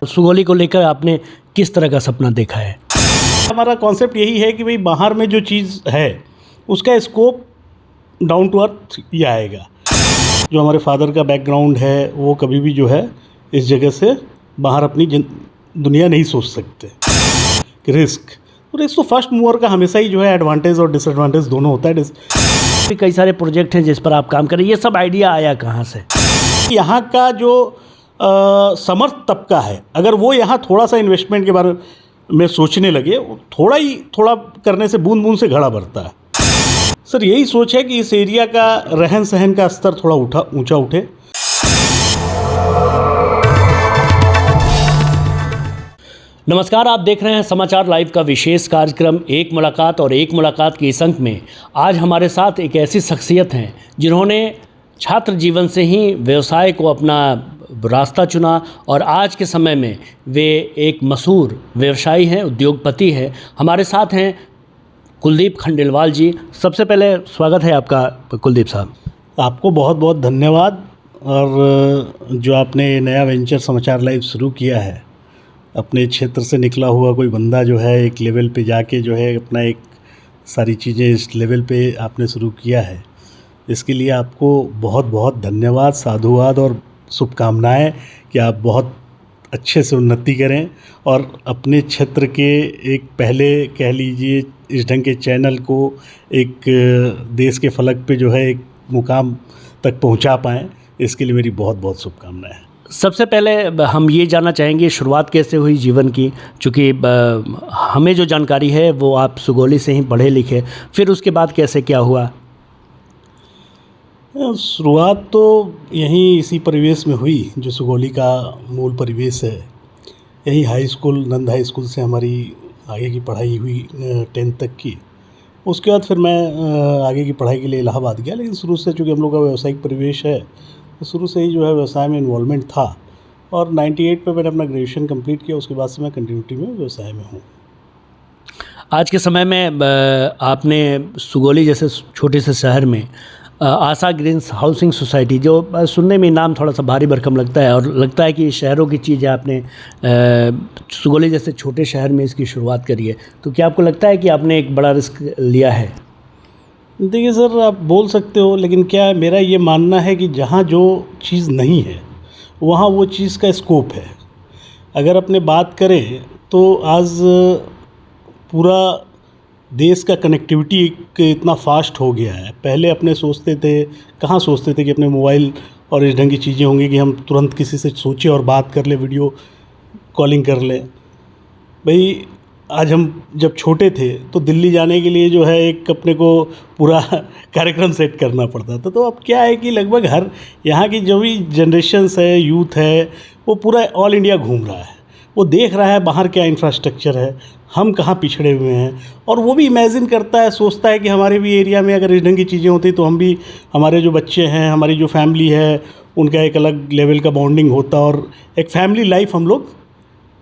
सुगौली को लेकर आपने किस तरह का सपना देखा है? हमारा कॉन्सेप्ट यही है कि भाई बाहर में जो चीज़ है उसका स्कोप डाउन टू अर्थ ही आएगा। जो हमारे फादर का बैकग्राउंड है वो कभी भी जो है इस जगह से बाहर अपनी दुनिया नहीं सोच सकते कि रिस्क तो फर्स्ट मूवर का हमेशा ही जो है एडवांटेज और डिसएडवांटेज दोनों होता है। कई सारे प्रोजेक्ट हैं जिस पर आप काम करें, ये सब आइडिया आया कहाँ से? यहाँ का जो समर्थ तबका है, अगर वो यहाँ थोड़ा सा इन्वेस्टमेंट के बारे में सोचने लगे, थोड़ा करने से बूंद बूंद से घड़ा भरता है। सर यही सोच है कि इस एरिया का रहन सहन का स्तर थोड़ा ऊंचा उठे। नमस्कार, आप देख रहे हैं समाचार लाइव का विशेष कार्यक्रम एक मुलाकात, और एक मुलाकात के इस अंक में आज हमारे साथ एक ऐसी शख्सियत हैं जिन्होंने छात्र जीवन से ही व्यवसाय को अपना रास्ता चुना और आज के समय में वे एक मशहूर व्यवसायी हैं, उद्योगपति हैं। हमारे साथ हैं कुलदीप खंडेलवाल जी। सबसे पहले स्वागत है आपका कुलदीप साहब। आपको बहुत बहुत धन्यवाद। और जो आपने नया वेंचर समाचार लाइव शुरू किया है, अपने क्षेत्र से निकला हुआ कोई बंदा जो है एक लेवल पे जाके जो है अपना एक सारी चीज़ें इस लेवल पे आपने शुरू किया है, इसके लिए आपको बहुत बहुत धन्यवाद, साधुवाद और शुभकामनाएं कि आप बहुत अच्छे से उन्नति करें और अपने क्षेत्र के एक पहले कह लीजिए इस ढंग के चैनल को एक देश के फलक पे जो है एक मुकाम तक पहुंचा पाएँ। इसके लिए मेरी बहुत बहुत शुभकामनाएं हैं। सबसे पहले हम ये जानना चाहेंगे शुरुआत कैसे हुई जीवन की, चूँकि हमें जो जानकारी है वो आप सुगौली से ही पढ़े लिखे, फिर उसके बाद कैसे क्या हुआ? शुरुआत तो यहीं इसी परिवेश में हुई जो सुगौली का मूल परिवेश है। यही हाई स्कूल, नंद हाई स्कूल से हमारी आगे की पढ़ाई हुई 10th तक की। उसके बाद फिर मैं आगे की पढ़ाई के लिए इलाहाबाद गया, लेकिन शुरू से चूँकि हम लोग का व्यावसायिक परिवेश है तो शुरू से ही जो है व्यवसाय में इन्वॉल्वमेंट था। और 98 पे मैंने अपना ग्रेजुएशन कंप्लीट किया। उसके बाद से मैं कंटिन्यूटी में व्यवसाय में हूँ। आज के समय में आपने सुगौली जैसे छोटे से शहर में आशा ग्रीन्स हाउसिंग सोसाइटी, जो सुनने में नाम थोड़ा सा भारी भरकम लगता है और लगता है कि शहरों की चीज़ है, आपने सुगौली जैसे छोटे शहर में इसकी शुरुआत करी है, तो क्या आपको लगता है कि आपने एक बड़ा रिस्क लिया है? देखिए सर, आप बोल सकते हो, लेकिन क्या मेरा ये मानना है कि जहाँ जो चीज़ नहीं है वहाँ वो चीज़ का स्कोप है। अगर अपने बात करें तो आज पूरा देश का कनेक्टिविटी इतना फास्ट हो गया है। पहले अपने कहाँ सोचते थे कि अपने मोबाइल और इस ढंग की चीज़ें होंगी कि हम तुरंत किसी से सोचे और बात कर ले, वीडियो कॉलिंग कर ले। भाई आज हम जब छोटे थे तो दिल्ली जाने के लिए जो है एक अपने को पूरा कार्यक्रम सेट करना पड़ता था। तो अब क्या है कि लगभग हर यहाँ की जो भी जनरेशन्स है, यूथ है, वो पूरा ऑल इंडिया घूम रहा है। वो देख रहा है बाहर क्या इंफ्रास्ट्रक्चर है, हम कहाँ पिछड़े हुए हैं, और वो भी इमेजिन करता है, सोचता है कि हमारे भी एरिया में अगर इस ढंग की चीज़ें होती तो हम भी, हमारे जो बच्चे हैं, हमारी जो फैमिली है, उनका एक अलग लेवल का बॉन्डिंग होता और एक फैमिली लाइफ हम लोग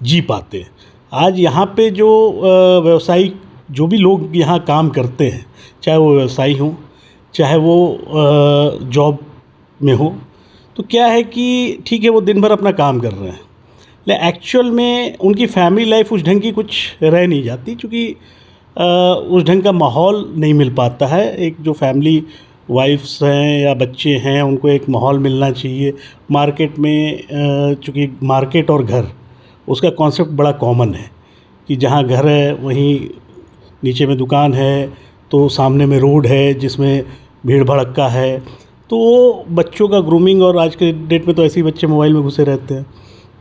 जी पाते। आज यहाँ पे जो व्यवसायिक जो भी लोग यहाँ काम करते हैं, चाहे वो व्यवसायी हों, चाहे वो जॉब में हो, तो क्या है कि ठीक है वो दिन भर अपना काम कर रहे हैं, लेकिन एक्चुअल में उनकी फैमिली लाइफ उस ढंग की कुछ रह नहीं जाती, क्योंकि उस ढंग का माहौल नहीं मिल पाता है। एक जो फैमिली वाइफ्स हैं या बच्चे हैं, उनको एक माहौल मिलना चाहिए। मार्केट में चूँकि मार्केट और घर, उसका कॉन्सेप्ट बड़ा कॉमन है कि जहाँ घर है वहीं नीचे में दुकान है, तो सामने में रोड है जिसमें भीड़ भड़क्का है। तो बच्चों का ग्रूमिंग, और आज के डेट में तो ऐसे ही बच्चे मोबाइल में घुसे रहते हैं।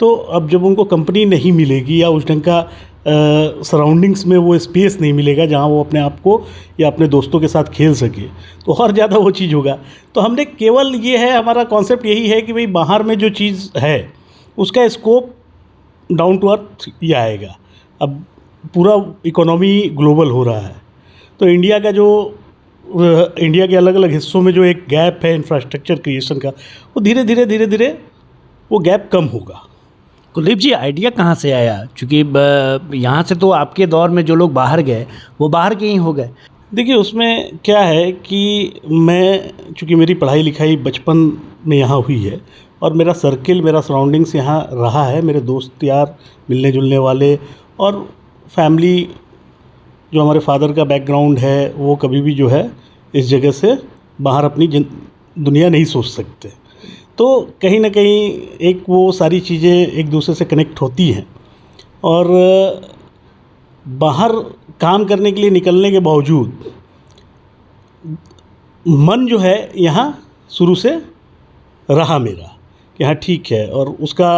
तो अब जब उनको कंपनी नहीं मिलेगी या उस ढंग का सराउंडिंग्स में वो स्पेस नहीं मिलेगा जहाँ वो अपने आप को या अपने दोस्तों के साथ खेल सके, तो और ज़्यादा वो चीज़ होगा। तो हमने केवल ये है, हमारा कॉन्सेप्ट यही है कि भाई बाहर में जो चीज़ है उसका स्कोप डाउन टू अर्थ ही आएगा। अब पूरा इकोनॉमी ग्लोबल हो रहा है, तो इंडिया के अलग अलग हिस्सों में जो एक गैप है इंफ्रास्ट्रक्चर क्रिएशन का, वो धीरे धीरे वो गैप कम होगा। कुलदीप जी, आइडिया कहाँ से आया? क्योंकि यहाँ से तो आपके दौर में जो लोग बाहर गए वो बाहर के ही हो गए। देखिए उसमें क्या है कि मैं, चूँकि मेरी पढ़ाई लिखाई बचपन में यहाँ हुई है, और मेरा सर्किल, मेरा सराउंडिंग्स यहाँ रहा है, मेरे दोस्त यार, मिलने जुलने वाले, और फैमिली जो हमारे फादर का बैकग्राउंड है वो कभी भी जो है इस जगह से बाहर अपनी दुनिया नहीं सोच सकते। तो कहीं ना कहीं एक वो सारी चीज़ें एक दूसरे से कनेक्ट होती हैं, और बाहर काम करने के लिए निकलने के बावजूद मन जो है यहाँ शुरू से रहा मेरा कि हाँ ठीक है। और उसका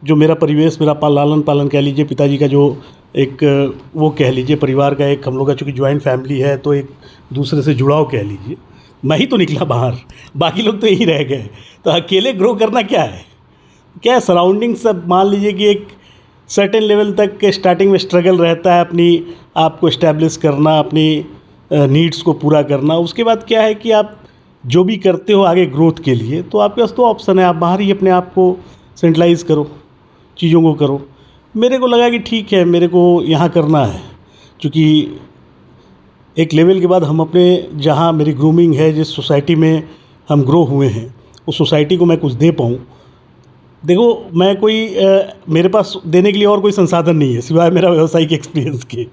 जो मेरा परिवेश, मेरा लालन पालन कह लीजिए, पिताजी का जो एक वो कह लीजिए, परिवार का एक, हम लोग का चूँकि ज्वाइंट फैमिली है तो एक दूसरे से जुड़ाव कह लीजिए। मैं ही तो निकला बाहर, बाकी लोग तो यहीं रह गए, तो अकेले ग्रो करना क्या है सराउंडिंग सब मान लीजिए कि एक सर्टेन लेवल तक के स्टार्टिंग में स्ट्रगल रहता है अपनी आप को इस्टेब्लिश करना, अपनी नीड्स को पूरा करना। उसके बाद क्या है कि आप जो भी करते हो आगे ग्रोथ के लिए, तो आपके पास तो ऑप्शन है, आप बाहर ही अपने आप को सेंट्रलाइज करो, चीज़ों को करो। मेरे को लगा कि ठीक है, मेरे को यहाँ करना है, क्योंकि एक लेवल के बाद हम अपने जहाँ मेरी ग्रूमिंग है, जिस सोसाइटी में हम ग्रो हुए हैं, उस सोसाइटी को मैं कुछ दे पाऊँ। देखो मैं कोई मेरे पास देने के लिए और कोई संसाधन नहीं है सिवाय मेरा व्यावसायिक एक्सपीरियंस के।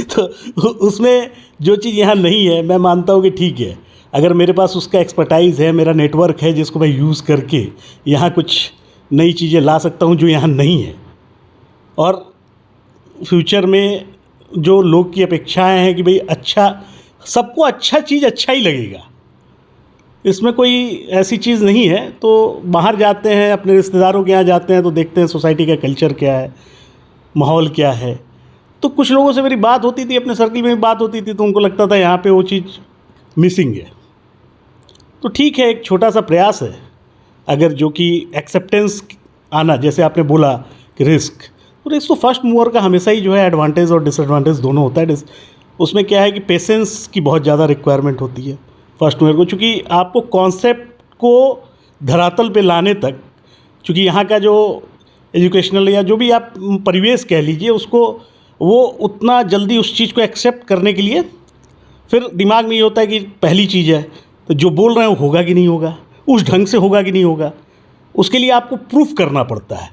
तो उसमें जो चीज़ यहाँ नहीं है, मैं मानता हूँ कि ठीक है, अगर मेरे पास उसका एक्सपर्टाइज़ है, मेरा नेटवर्क है, जिसको मैं यूज़ करके यहाँ कुछ नई चीज़ें ला सकता हूँ जो यहाँ नहीं है। और फ्यूचर में जो लोग की अपेक्षाएं हैं कि भाई अच्छा, सबको अच्छा चीज़ अच्छा ही लगेगा, इसमें कोई ऐसी चीज़ नहीं है। तो बाहर जाते हैं, अपने रिश्तेदारों के यहाँ जाते हैं, तो देखते हैं सोसाइटी का कल्चर क्या है, माहौल क्या है। तो कुछ लोगों से मेरी बात होती थी, अपने सर्किल में भी बात होती थी, तो उनको लगता था यहाँ पे वो चीज़ मिसिंग है। तो ठीक है, एक छोटा सा प्रयास है, अगर जो कि एक्सेप्टेंस आना, जैसे आपने बोला कि रिस्क, तो रिस्क तो फर्स्ट मूवर का हमेशा ही जो है एडवांटेज और डिसएडवांटेज दोनों होता है। उसमें क्या है कि पेशेंस की बहुत ज़्यादा रिक्वायरमेंट होती है फर्स्ट मूवर को, चूँकि आपको कॉन्सेप्ट को धरातल पे लाने तक, चूँकि यहाँ का जो एजुकेशनल या जो भी आप परिवेश कह लीजिए उसको, वो उतना जल्दी उस चीज़ को एक्सेप्ट करने के लिए फिर दिमाग में ये होता है कि पहली चीज़ है तो जो बोल रहे हैं वो होगा कि नहीं होगा, उस ढंग से होगा कि नहीं होगा, उसके लिए आपको प्रूफ करना पड़ता है।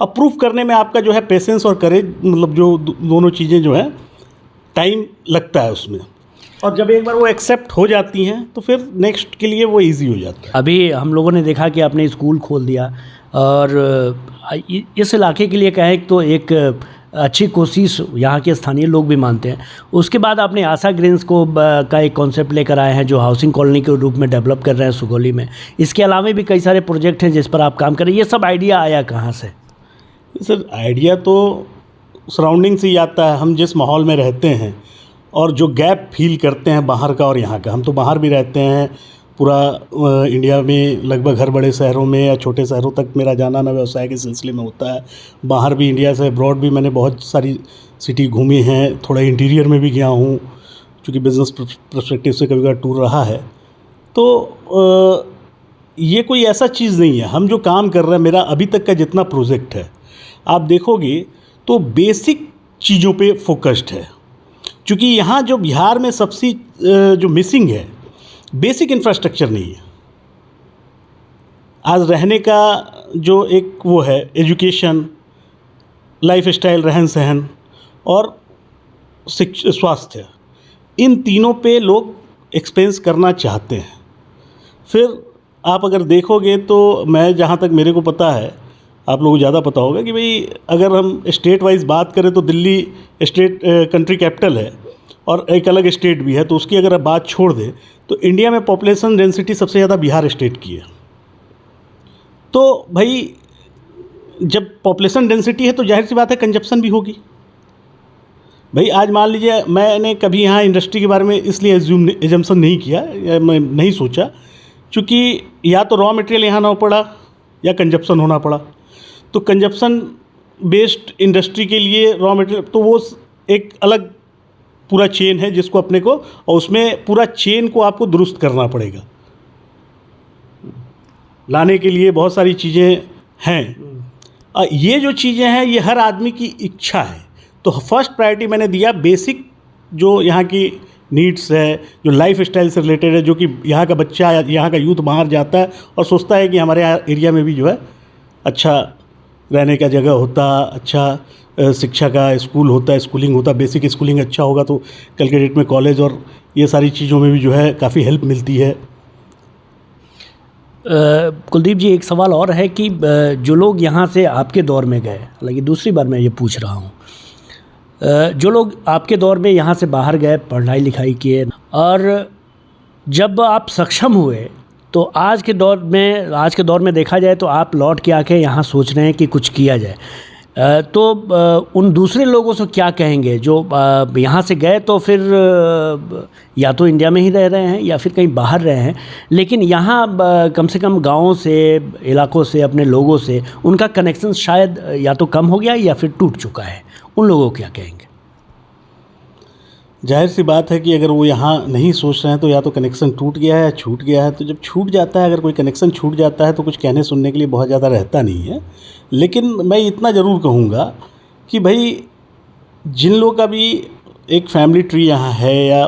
अब प्रूफ करने में आपका जो है पेशेंस और करेज, मतलब जो दोनों चीज़ें जो है टाइम लगता है उसमें, और जब एक बार वो एक्सेप्ट हो जाती हैं तो फिर नेक्स्ट के लिए वो इजी हो जाता है। अभी हम लोगों ने देखा कि आपने स्कूल खोल दिया, और इस इलाके के लिए कहें तो एक अच्छी कोशिश यहाँ के स्थानीय लोग भी मानते हैं। उसके बाद आपने आशा ग्रीन्स को का एक कॉन्सेप्ट लेकर आए हैं, जो हाउसिंग कॉलोनी के रूप में डेवलप कर रहे हैं सुगौली में। इसके अलावा भी कई सारे प्रोजेक्ट हैं जिस पर आप काम कर रहे हैं। ये सब आइडिया आया कहाँ से? सर आइडिया तो सराउंडिंग से ही आता है, हम जिस माहौल में रहते हैं और जो गैप फील करते हैं बाहर का और यहाँ का। हम तो बाहर भी रहते हैं, पूरा इंडिया में लगभग हर बड़े शहरों में या छोटे शहरों तक मेरा जाना ना व्यवसाय के सिलसिले में होता है। बाहर भी, इंडिया से अब्रॉड भी मैंने बहुत सारी सिटी घूमी हैं, थोड़ा इंटीरियर में भी गया हूँ, क्योंकि बिज़नेस पर्सपेक्टिव से कभी कभी टूर रहा है। तो ये कोई ऐसा चीज़ नहीं है। हम जो काम कर रहे हैं, मेरा अभी तक का जितना प्रोजेक्ट है आप देखोगे तो बेसिक चीज़ों पे फोकस्ड है, क्योंकि यहाँ जो बिहार में सबसे जो मिसिंग है, बेसिक इंफ्रास्ट्रक्चर नहीं है। आज रहने का जो एक वो है, एजुकेशन, लाइफ स्टाइल, रहन सहन और स्वास्थ्य, इन तीनों पे लोग एक्सपेंस करना चाहते हैं। फिर आप अगर देखोगे तो मैं जहाँ तक मेरे को पता है, आप लोगों को ज़्यादा पता होगा कि भाई अगर हम स्टेट वाइज बात करें तो दिल्ली स्टेट कंट्री कैपिटल है और एक अलग स्टेट भी है, तो उसकी अगर आप बात छोड़ दें तो इंडिया में पॉपुलेशन डेंसिटी सबसे ज़्यादा बिहार स्टेट की है। तो भाई जब पॉपुलेशन डेंसिटी है तो जाहिर सी बात है कंजप्शन भी होगी। भाई आज मान लीजिए, मैंने कभी यहाँ इंडस्ट्री के बारे में इसलिए एजम्पशन नहीं किया या मैं नहीं सोचा, क्योंकि या तो रॉ मटेरियल यहाँ ना पड़ा या कंजप्शन होना पड़ा। तो कंजप्शन बेस्ड इंडस्ट्री के लिए रॉ मटेरियल, तो वो एक अलग पूरा चेन है जिसको अपने को, और उसमें पूरा चेन को आपको दुरुस्त करना पड़ेगा। लाने के लिए बहुत सारी चीज़ें हैं। ये जो चीज़ें हैं ये हर आदमी की इच्छा है। तो फर्स्ट प्रायोरिटी मैंने दिया बेसिक जो यहाँ की नीड्स है, जो लाइफ स्टाइल से रिलेटेड है, जो कि यहाँ का बच्चा, यहाँ का यूथ बाहर जाता है और सोचता है कि हमारे यहाँ एरिया में भी जो है अच्छा रहने का जगह होता, अच्छा शिक्षा का स्कूल होता, स्कूलिंग होता, बेसिक स्कूलिंग अच्छा होगा तो कल के डेट में कॉलेज और ये सारी चीज़ों में भी जो है काफ़ी हेल्प मिलती है। कुलदीप जी, एक सवाल और है कि जो लोग यहाँ से आपके दौर में गए, हालांकि दूसरी बार मैं ये पूछ रहा हूँ, जो लोग आपके दौर में यहाँ से बाहर गए, पढ़ाई लिखाई किए, और जब आप सक्षम हुए तो आज के दौर में देखा जाए तो आप लौट के आके यहाँ सोच रहे हैं कि कुछ किया जाए, तो उन दूसरे लोगों से क्या कहेंगे जो यहाँ से गए तो फिर या तो इंडिया में ही रह रहे हैं या फिर कहीं बाहर रहे हैं, लेकिन यहाँ कम से कम गाँवों से, इलाकों से, अपने लोगों से उनका कनेक्शन शायद या तो कम हो गया या फिर टूट चुका है, उन लोगों को क्या कहेंगे? जाहिर सी बात है कि अगर वो यहाँ नहीं सोच रहे हैं तो या तो कनेक्शन टूट गया है या छूट गया है। तो जब छूट जाता है, अगर कोई कनेक्शन छूट जाता है तो कुछ कहने सुनने के लिए बहुत ज़्यादा रहता नहीं है। लेकिन मैं इतना ज़रूर कहूँगा कि भाई जिन लोगों का भी एक फैमिली ट्री यहाँ है या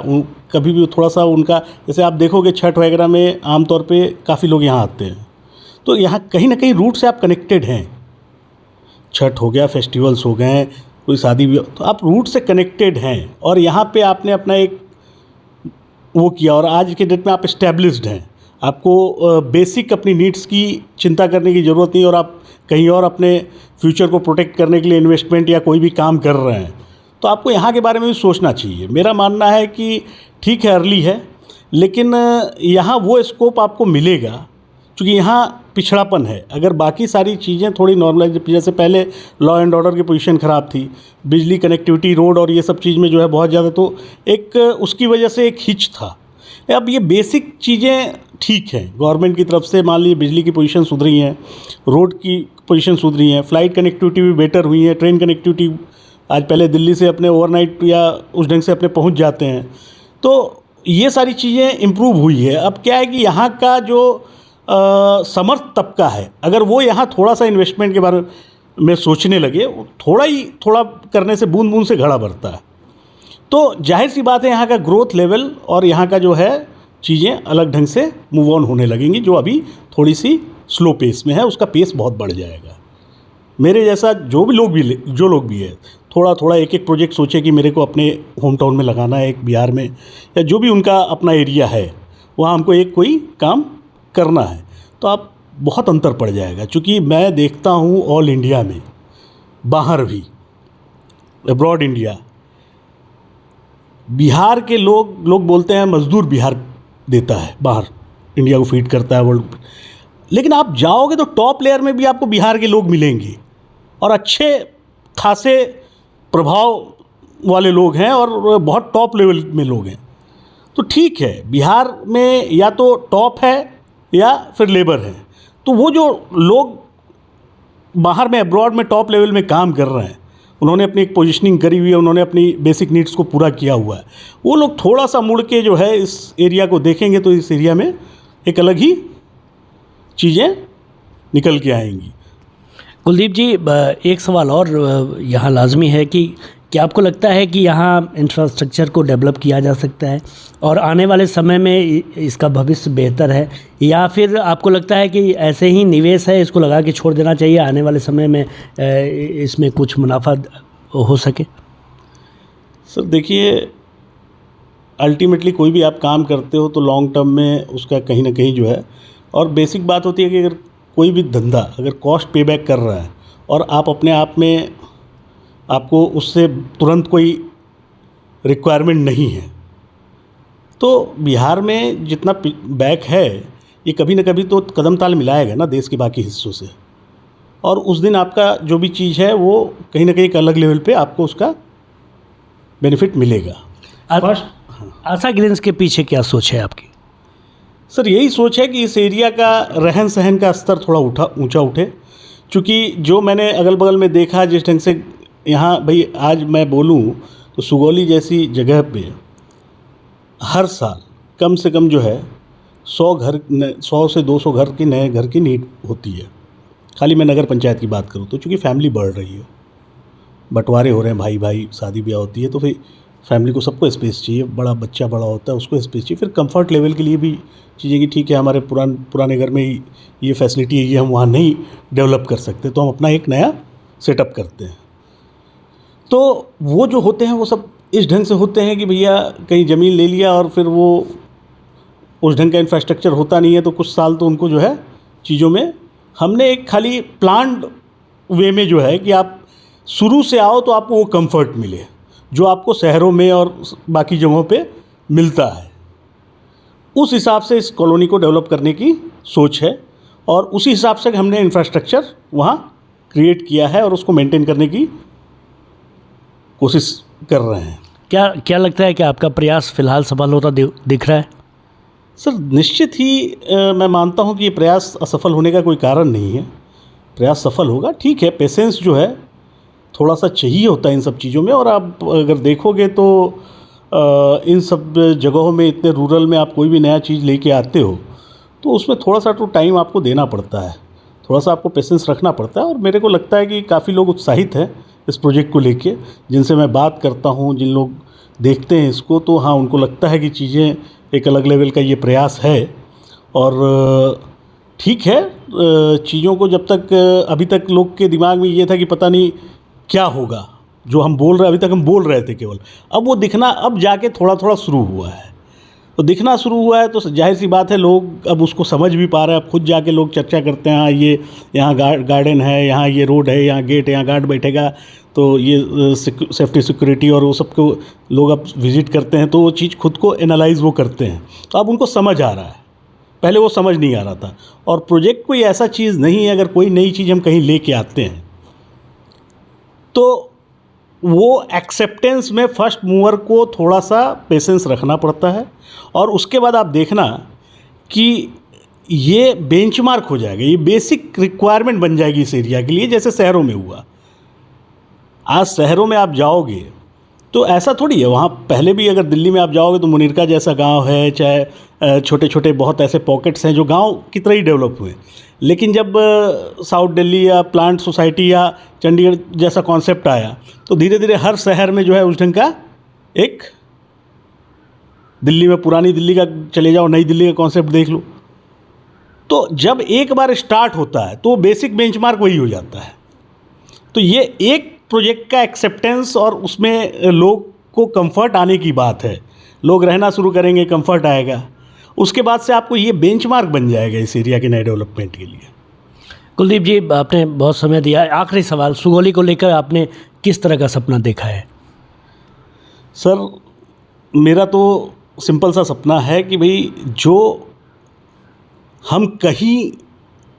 कभी भी थोड़ा सा उनका, जैसे आप देखोगे छठ वगैरह में आमतौर पे काफ़ी लोग यहाँ आते हैं, तो यहाँ कहीं ना कहीं रूट से आप कनेक्टेड हैं। छठ हो गया, फेस्टिवल्स हो गए, कोई शादी भी, तो आप रूट से कनेक्टेड हैं और यहाँ पे आपने अपना एक वो किया और आज के डेट में आप इस्टेब्लिश्ड हैं। आपको बेसिक अपनी नीड्स की चिंता करने की ज़रूरत नहीं और आप कहीं और अपने फ्यूचर को प्रोटेक्ट करने के लिए इन्वेस्टमेंट या कोई भी काम कर रहे हैं, तो आपको यहाँ के बारे में भी सोचना चाहिए। मेरा मानना है कि ठीक है, अर्ली है, लेकिन यहाँ वो स्कोप आपको मिलेगा क्योंकि यहाँ पिछड़ापन है। अगर बाकी सारी चीज़ें थोड़ी नॉर्मलाइज, जैसे पहले लॉ एंड ऑर्डर की पोजीशन ख़राब थी, बिजली, कनेक्टिविटी, रोड और ये सब चीज़ में जो है बहुत ज़्यादा, तो एक उसकी वजह से एक हिच था। अब ये बेसिक चीज़ें ठीक हैं गवर्नमेंट की तरफ से, मान लीजिए बिजली की पोजीशन सुधरी हैं, रोड की पोजीशन सुधरी हैं, फ्लाइट कनेक्टिविटी भी बेटर हुई है, ट्रेन कनेक्टिविटी आज पहले दिल्ली से अपने ओवरनाइट या उस ढंग से अपने पहुंच जाते हैं, तो ये सारी चीज़ें इम्प्रूव हुई है। अब क्या है कि यहाँ का जो समर्थ तबका है, अगर वो यहाँ थोड़ा सा इन्वेस्टमेंट के बारे में सोचने लगे, थोड़ा करने से बूंद बूंद से घड़ा भरता है, तो जाहिर सी बात है यहाँ का ग्रोथ लेवल और यहाँ का जो है चीज़ें अलग ढंग से मूव ऑन होने लगेंगी। जो अभी थोड़ी सी स्लो पेस में है, उसका पेस बहुत बढ़ जाएगा। मेरे जैसा जो लोग भी है, थोड़ा एक प्रोजेक्ट सोचे कि मेरे को अपने होम टाउन में लगाना है, एक बिहार में, या जो भी उनका अपना एरिया है वहाँ हमको एक कोई काम करना है, तो आप बहुत अंतर पड़ जाएगा। क्योंकि मैं देखता हूँ ऑल इंडिया में, बाहर भी, अब्रॉड इंडिया, बिहार के लोग बोलते हैं मज़दूर बिहार देता है, बाहर इंडिया को फीड करता है वर्ल्ड, लेकिन आप जाओगे तो टॉप लेयर में भी आपको बिहार के लोग मिलेंगे और अच्छे खासे प्रभाव वाले लोग हैं और बहुत टॉप लेवल में लोग हैं। तो ठीक है, बिहार में या तो टॉप है या फिर लेबर है, तो वो जो लोग बाहर में, अब्रॉड में टॉप लेवल में काम कर रहे हैं, उन्होंने अपनी एक पोजीशनिंग करी हुई है, उन्होंने अपनी बेसिक नीड्स को पूरा किया हुआ है, वो लोग थोड़ा सा मुड़ के जो है इस एरिया को देखेंगे तो इस एरिया में एक अलग ही चीज़ें निकल के आएंगी। कुलदीप जी, एक सवाल और यहाँ लाजमी है कि क्या आपको लगता है कि यहाँ इंफ्रास्ट्रक्चर को डेवलप किया जा सकता है और आने वाले समय में इसका भविष्य बेहतर है, या फिर आपको लगता है कि ऐसे ही निवेश है, इसको लगा के छोड़ देना चाहिए, आने वाले समय में इसमें कुछ मुनाफा हो सके? सर देखिए, अल्टीमेटली कोई भी आप काम करते हो तो लॉन्ग टर्म में उसका कहीं ना कहीं जो है, और बेसिक बात होती है कि अगर कोई भी धंधा अगर कॉस्ट पे बैक कर रहा है और आप अपने आप में आपको उससे तुरंत कोई रिक्वायरमेंट नहीं है, तो बिहार में जितना बैक है ये कभी ना कभी तो कदम ताल मिलाएगा ना देश के बाकी हिस्सों से, और उस दिन आपका जो भी चीज़ है वो कहीं ना कहीं एक अलग लेवल पे आपको उसका बेनिफिट मिलेगा। आशा ग्रीन्स के पीछे क्या सोच है आपकी? सर यही सोच है कि इस एरिया का रहन सहन का स्तर थोड़ा ऊंचा उठे, क्योंकि जो मैंने अगल बगल में देखा जिस ढंग से यहाँ, भाई आज मैं बोलूँ तो सुगौली जैसी जगह पे हर साल कम से कम जो है 100 से 200 घर की नए घर की नीड होती है। खाली मैं नगर पंचायत की बात करूँ तो, चूँकि फैमिली बढ़ रही है, बंटवारे हो रहे हैं, भाई शादी ब्याह होती है, तो फिर फैमिली को सबको स्पेस चाहिए, बड़ा बच्चा बड़ा होता है उसको स्पेस चाहिए। फिर कंफर्ट लेवल के लिए भी चीज़ें कि ठीक है हमारे पुराने घर में ही ये फैसिलिटी है, ये हम वहाँ नहीं डेवलप कर सकते, तो हम अपना एक नया सेटअप करते हैं। तो वो जो होते हैं वो सब इस ढंग से होते हैं कि भैया कहीं ज़मीन ले लिया और फिर वो उस ढंग का इंफ्रास्ट्रक्चर होता नहीं है, तो कुछ साल तो उनको जो है चीज़ों में हमने एक खाली प्लान्ड वे में जो है कि आप शुरू से आओ तो आपको वो कंफर्ट मिले जो आपको शहरों में और बाकी जगहों पे मिलता है। उस हिसाब से इस कॉलोनी को डेवलप करने की सोच है और उसी हिसाब से हमने इंफ्रास्ट्रक्चर वहाँ क्रिएट किया है और उसको मेंटेन करने की कोशिश कर रहे हैं। क्या क्या लगता है कि आपका प्रयास फिलहाल सफल होता दिख रहा है? सर निश्चित ही मैं मानता हूँ कि ये प्रयास असफल होने का कोई कारण नहीं है, प्रयास सफल होगा। ठीक है, पेशेंस जो है थोड़ा सा चाहिए होता है इन सब चीज़ों में। और आप अगर देखोगे तो इन सब जगहों में इतने रूरल में आप कोई भी नया चीज़ लेके आते हो तो उसमें थोड़ा सा तो टाइम आपको देना पड़ता है, थोड़ा सा आपको पेशेंस रखना पड़ता है। और मेरे को लगता है कि काफ़ी लोग उत्साहित हैं इस प्रोजेक्ट को लेके, जिनसे मैं बात करता हूँ, जिन लोग देखते हैं इसको, तो हाँ उनको लगता है कि चीज़ें एक अलग लेवल का ये प्रयास है। और ठीक है, चीज़ों को जब तक अभी तक लोग के दिमाग में ये था कि पता नहीं क्या होगा, जो हम बोल रहे, अभी तक हम बोल रहे थे केवल, अब वो दिखना अब जाके थोड़ा थोड़ा शुरू हुआ है। तो दिखना शुरू हुआ है तो जाहिर सी बात है लोग अब उसको समझ भी पा रहे हैं। अब खुद जाके लोग चर्चा करते हैं, हाँ ये यहाँ गार्डन है, यहाँ ये रोड है, यहाँ गेट है, यहाँ गार्ड बैठेगा, तो ये सेफ्टी सिक्योरिटी और वो सबको लोग अब विज़िट करते हैं, तो वो चीज़ खुद को एनालाइज वो करते हैं, तो अब उनको समझ आ रहा है, पहले वो समझ नहीं आ रहा था। और प्रोजेक्ट कोई ऐसा चीज़ नहीं है, अगर कोई नई चीज़ हम कहीं लेके आते हैं तो वो एक्सेप्टेंस में फर्स्ट मूवर को थोड़ा सा पेशेंस रखना पड़ता है। और उसके बाद आप देखना कि ये बेंचमार्क हो जाएगा, ये बेसिक रिक्वायरमेंट बन जाएगी इस एरिया के लिए, जैसे शहरों में हुआ। आज शहरों में आप जाओगे तो ऐसा थोड़ी है, वहाँ पहले भी अगर दिल्ली में आप जाओगे तो मुनीरका जैसा गांव है, चाहे छोटे छोटे बहुत ऐसे पॉकेट्स हैं जो गांव की तरह ही डेवलप हुए। लेकिन जब साउथ दिल्ली या प्लांट सोसाइटी या चंडीगढ़ जैसा कॉन्सेप्ट आया तो धीरे धीरे हर शहर में जो है उस ढंग का एक, दिल्ली में पुरानी दिल्ली का चले जाओ, नई दिल्ली का कॉन्सेप्ट देख लो, तो जब एक बार स्टार्ट होता है तो बेसिक बेंचमार्क वही हो जाता है। तो ये एक प्रोजेक्ट का एक्सेप्टेंस और उसमें लोग को कंफर्ट आने की बात है, लोग रहना शुरू करेंगे, कंफर्ट आएगा, उसके बाद से आपको ये बेंचमार्क बन जाएगा इस एरिया के नए डेवलपमेंट के लिए। कुलदीप जी, आपने बहुत समय दिया है, आखिरी सवाल, सुगौली को लेकर आपने किस तरह का सपना देखा है? सर मेरा तो सिंपल सा सपना है कि भाई जो हम कहीं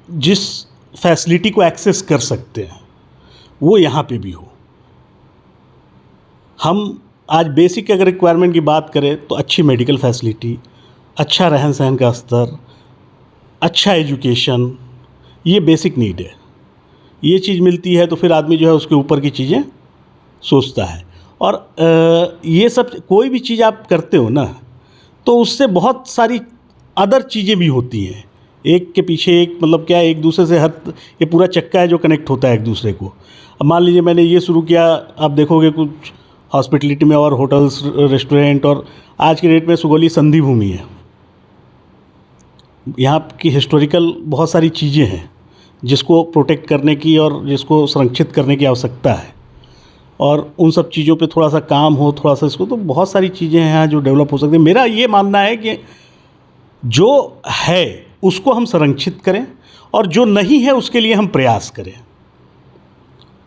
जिस फैसिलिटी को एक्सेस कर सकते हैं वो यहाँ पे भी हो। हम आज बेसिक अगर रिक्वायरमेंट की बात करें तो अच्छी मेडिकल फैसिलिटी, अच्छा रहन सहन का स्तर, अच्छा एजुकेशन, ये बेसिक नीड है। ये चीज़ मिलती है तो फिर आदमी जो है उसके ऊपर की चीज़ें सोचता है। और ये सब कोई भी चीज़ आप करते हो ना तो उससे बहुत सारी अदर चीज़ें भी होती हैं, एक के पीछे एक, मतलब क्या है, एक दूसरे से हर, ये पूरा चक्का है जो कनेक्ट होता है एक दूसरे को। अब मान लीजिए मैंने ये शुरू किया, आप देखोगे कुछ हॉस्पिटलिटी में और होटल्स, रेस्टोरेंट, और आज के डेट में सुगौली संधि भूमि है, यहाँ की हिस्टोरिकल बहुत सारी चीज़ें हैं जिसको प्रोटेक्ट करने की और जिसको संरक्षित करने की आवश्यकता है। और उन सब चीज़ों पे थोड़ा सा काम हो, थोड़ा सा इसको, तो बहुत सारी चीज़ें हैं जो डेवलप हो सकती हैं। मेरा ये मानना है कि जो है उसको हम संरक्षित करें और जो नहीं है उसके लिए हम प्रयास करें।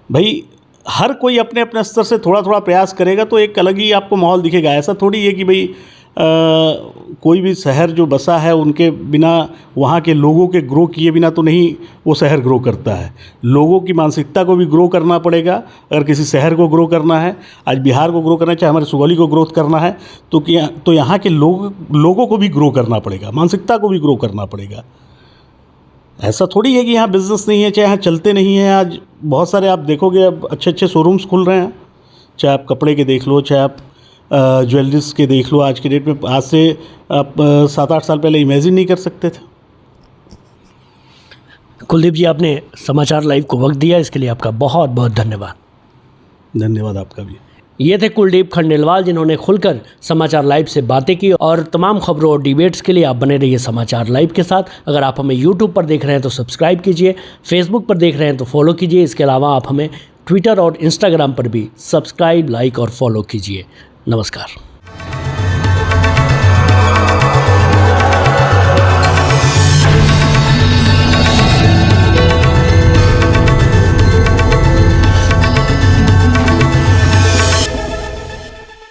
भाई हर कोई अपने अपने स्तर से थोड़ा थोड़ा प्रयास करेगा तो एक अलग ही आपको माहौल दिखेगा। ऐसा थोड़ी है कि भाई कोई भी शहर जो बसा है उनके बिना, वहाँ के लोगों के ग्रो किए बिना तो नहीं वो शहर ग्रो करता है। लोगों की मानसिकता को भी ग्रो करना पड़ेगा अगर किसी शहर को ग्रो करना है। आज बिहार को ग्रो करना है, चाहे हमारे सुगौली को ग्रोथ करना है तो यहाँ के लोगों को भी ग्रो करना पड़ेगा, मानसिकता को भी ग्रो करना पड़ेगा। ऐसा थोड़ी है कि यहाँ बिज़नेस नहीं है, चाहे यहाँ चलते नहीं हैं। आज बहुत सारे आप देखोगे अब अच्छे अच्छे शोरूम्स खुल रहे हैं, चाहे आप कपड़े के देख लो, चाहे आप ज्वेलरीज के देख लो। आज के डेट में, आज से आप 7-8 साल पहले इमेजिन नहीं कर सकते थे। कुलदीप जी, आपने समाचार लाइव को वक्त दिया, इसके लिए आपका बहुत बहुत धन्यवाद। धन्यवाद आपका भी। ये थे कुलदीप खंडेलवाल, जिन्होंने खुलकर समाचार लाइव से बातें की। और तमाम खबरों और डिबेट्स के लिए आप बने रहिए समाचार लाइव के साथ। अगर आप हमें यूट्यूब पर देख रहे हैं तो सब्सक्राइब कीजिए, फेसबुक पर देख रहे हैं तो फॉलो कीजिए। इसके अलावा आप हमें ट्विटर और इंस्टाग्राम पर भी सब्सक्राइब, लाइक और फॉलो कीजिए। नमस्कार।